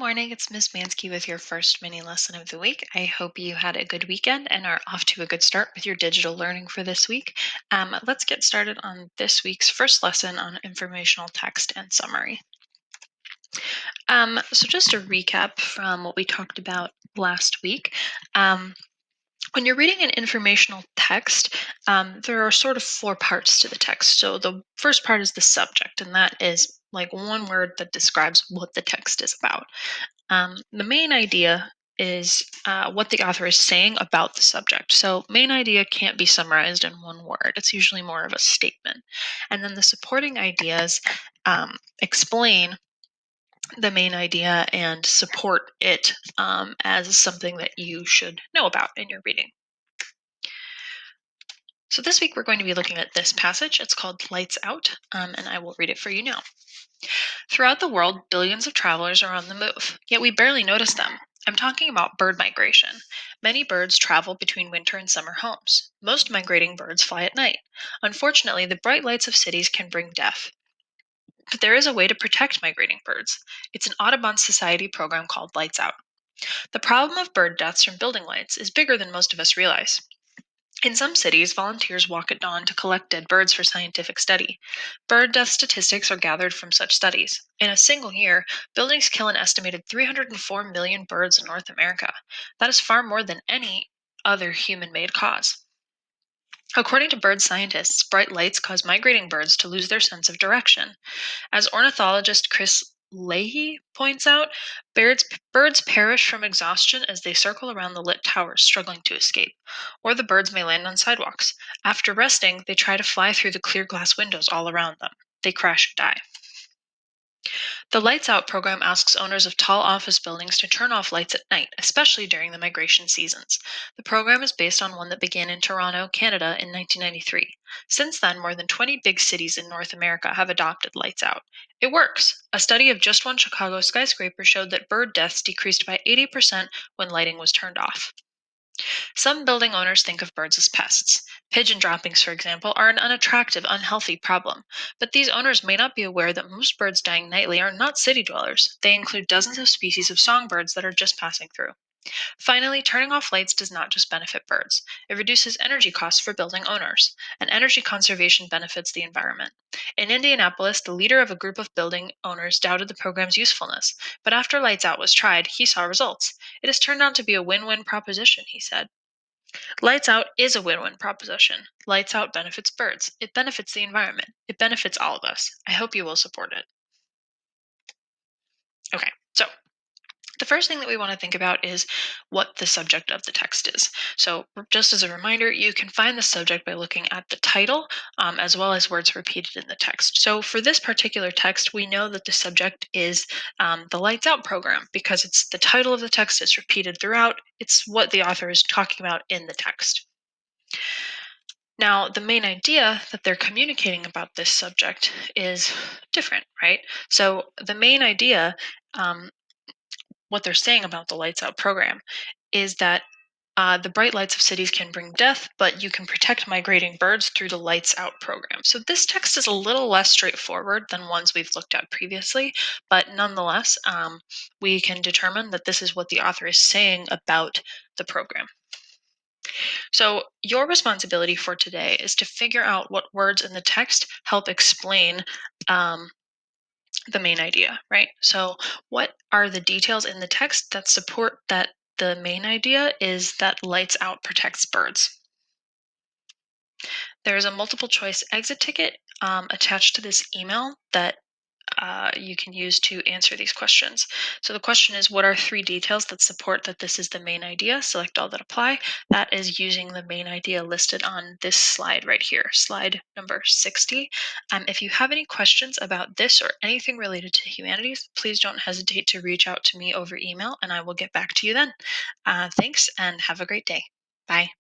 morning. It's Ms. Mansky with your first mini lesson of the week. I hope you had a good weekend and are off to a good start with your digital learning for this week. Let's get started on this week's first lesson on informational text and summary. So just a recap from what we talked about last week. When you're reading an informational text, there are sort of four parts to the text. So the first part is the subject, and that is like one word that describes what the text is about. The main idea is what the author is saying about the subject. So, main idea can't be summarized in one word. It's usually more of a statement. And then the supporting ideas explain the main idea and support it as something that you should know about in your reading. So, this week we're going to be looking at this passage. It's called Lights Out, and I will read it for you now. Throughout the world, billions of travelers are on the move, yet we barely notice them. I'm talking about bird migration. Many birds travel between winter and summer homes. Most migrating birds fly at night. Unfortunately, the bright lights of cities can bring death. But there is a way to protect migrating birds. It's an Audubon Society program called Lights Out. The problem of bird deaths from building lights is bigger than most of us realize. In some cities, volunteers walk at dawn to collect dead birds for scientific study. Bird death statistics are gathered from such studies. In a single year, buildings kill an estimated 304 million birds in North America. That is far more than any other human made cause. According to bird scientists, bright lights cause migrating birds to lose their sense of direction. As ornithologist Chris Leahy points out, birds perish from exhaustion as they circle around the lit towers, struggling to escape. Or the birds may land on sidewalks. After resting, they try to fly through the clear glass windows all around them. They crash and die. The Lights Out program asks owners of tall office buildings to turn off lights at night, especially during the migration seasons. The program is based on one that began in Toronto, Canada in 1993. Since then, more than 20 big cities in North America have adopted Lights Out. It works. A study of just one Chicago skyscraper showed that bird deaths decreased by 80% when lighting was turned off. Some building owners think of birds as pests. Pigeon droppings, for example, are an unattractive, unhealthy problem. But these owners may not be aware that most birds dying nightly are not city dwellers. They include dozens of species of songbirds that are just passing through. Finally, turning off lights does not just benefit birds. It reduces energy costs for building owners, and energy conservation benefits the environment. In Indianapolis, the leader of a group of building owners doubted the program's usefulness, but after Lights Out was tried, he saw results. It has turned out to be a win-win proposition, he said. Lights Out is a win-win proposition. Lights Out benefits birds. It benefits the environment. It benefits all of us. I hope you will support it. Okay, so the first thing that we want to think about is what the subject of the text is. So, just as a reminder, you can find the subject by looking at the title as well as words repeated in the text. So, for this particular text, we know that the subject is the Lights Out program because it's the title of the text, it's repeated throughout, it's what the author is talking about in the text. Now, the main idea that they're communicating about this subject is different, right? So, the main idea, what they're saying about the Lights Out program, is that the bright lights of cities can bring death, but you can protect migrating birds through the Lights Out program. So, this text is a little less straightforward than ones we've looked at previously, but nonetheless, we can determine that this is what the author is saying about the program. So, your responsibility for today is to figure out what words in the text help explain the main idea, right? So, what are the details in the text that support that the main idea is that Lights Out protects birds? There is a multiple choice exit ticket attached to this email that you can use to answer these questions. So the question is, what are three details that support that this is the main idea? Select all that apply. That is using the main idea listed on this slide right here, slide number 60. If you have any questions about this or anything related to humanities, please don't hesitate to reach out to me over email and I will get back to you then. Thanks and have a great day. Bye.